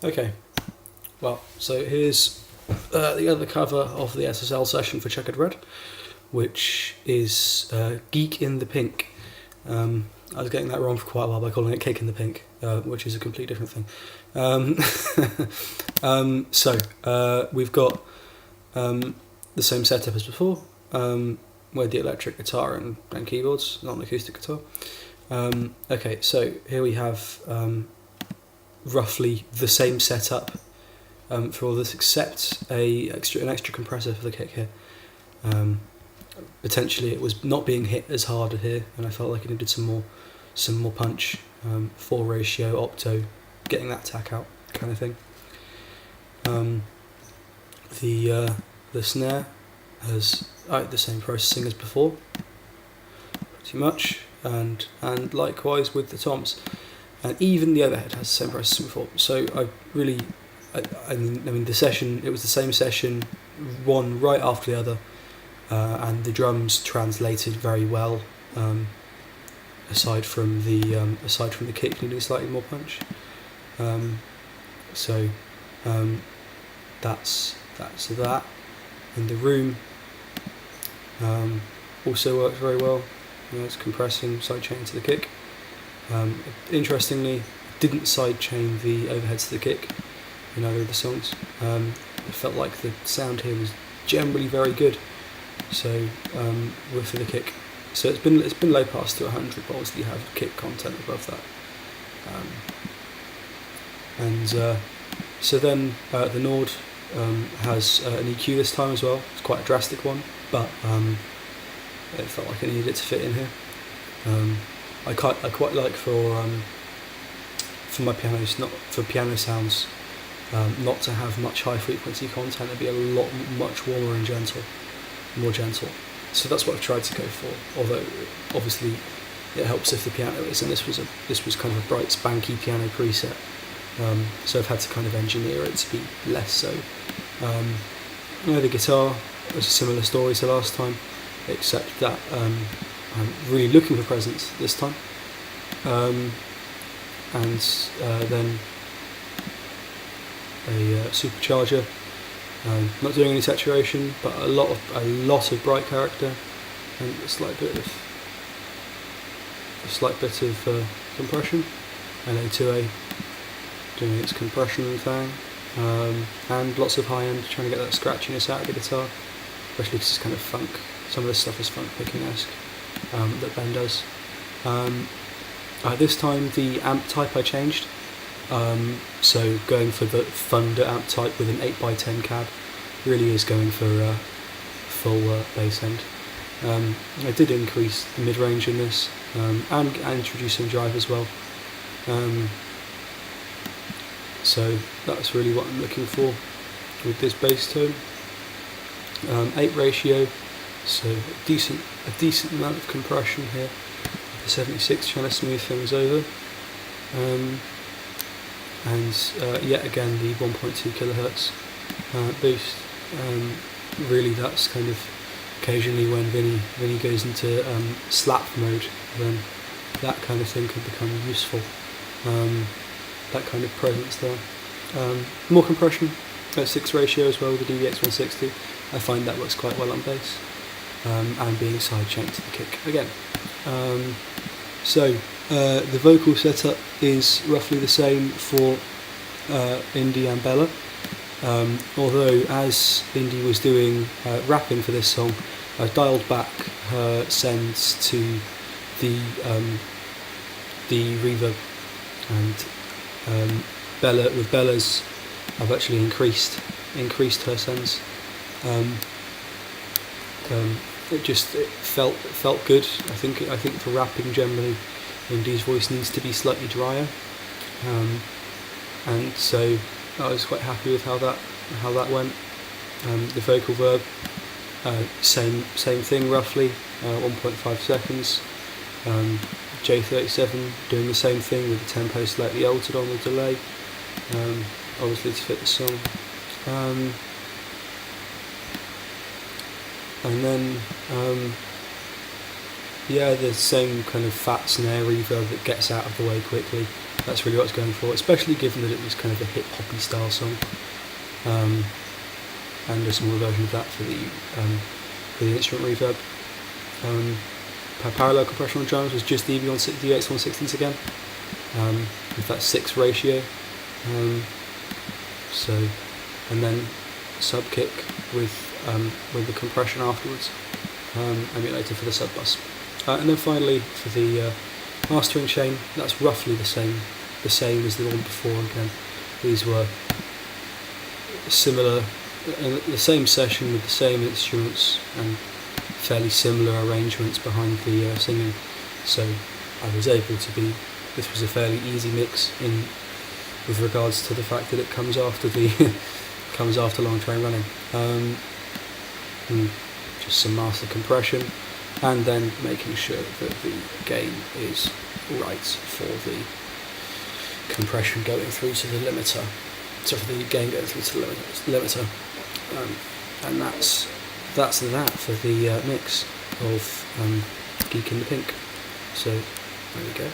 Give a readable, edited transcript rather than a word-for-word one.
Okay, well, so here's the other cover of the SSL session for Checkered Red, which is Geek in the Pink. I was getting that wrong for quite a while by calling it Cake in the Pink, which is a completely different thing. So we've got the same setup as before, with the electric guitar and keyboards, not an acoustic guitar. Okay, so here we have roughly the same setup for all this, except an extra compressor for the kick here. Potentially it was not being hit as hard here, and I felt like it needed some more punch. 4 ratio opto, getting that tack out kind of thing. The snare has the same processing as before, pretty much, and likewise with the toms, and even the overhead has the same processing before. So I mean the session, it was the same session, one right after the other, and the drums translated very well. Aside from the kick needing slightly more punch. That's that. And the room also works very well. It's compressing sidechain to the kick. Interestingly, didn't sidechain the overheads to the kick in either of the songs. It felt like the sound here was generally very good. So for the kick. So it's been low pass to 100, but obviously you have kick content above that. So then the Nord has an EQ this time as well. It's quite a drastic one, but it felt like I needed it to fit in here. I quite like for my pianos, not for piano sounds, not to have much high frequency content. It'd be much warmer and more gentle. So that's what I've tried to go for. Although obviously it helps if the piano is, and this was kind of a bright spanky piano preset. So I've had to kind of engineer it to be less so. The guitar was a similar story to last time, except that I'm really looking for presence this time. And then a supercharger. Not doing any saturation, but a lot of bright character, and a slight bit of compression, and A2A doing its compression thing, and lots of high end, trying to get that scratchiness out of the guitar, especially because it's kind of funk. Some of this stuff is funk picking-esque that Ben does. This time the amp type I changed. So going for the Thunder amp type with an 8x10 cab really is going for full bass end. I did increase the mid-range in this, and introduce some drive as well. So that's really what I'm looking for with this bass tone. 8 ratio, so a decent amount of compression here. The 76 trying to smooth things over. And yet again the 1.2 kilohertz boost. Really, that's kind of occasionally when Vinny goes into slap mode, then that kind of thing could become useful. That kind of presence there. More compression at 6 ratio as well with the DBX160. I find that works quite well on bass, and being sidechained to the kick again. The vocal setup is roughly the same for Indy and Bella, although as Indy was doing rapping for this song, I dialed back her sends to the reverb, and Bella's I've actually increased her sends. It felt good. I think for rapping generally, Indy's voice needs to be slightly drier, and so I was quite happy with how that went. The vocal verb, same thing roughly, 1.5 seconds. J37 doing the same thing with the tempo slightly altered on the delay, obviously to fit the song. And then the same kind of fat snare reverb that gets out of the way quickly. That's really what I was going for, especially given that it was kind of a hip hoppy style song. And a smaller version of that for the instrument reverb. Parallel compression on drums was just DX160s again, with that 6 ratio. And then sub kick with the compression afterwards, emulated for the sub bus. And then finally for the mastering chain, that's roughly the same as the one before. Again, these were similar, the same session with the same instruments and fairly similar arrangements behind the singing. So I was able to be. This was a fairly easy mix with regards to the fact that it comes after comes after Long Train Running. And just some master compression, and then making sure that the gain is right for the compression going through to the limiter. So for the gain going through to the limiter. And that's that for the mix of Geek in the Pink. So there we go.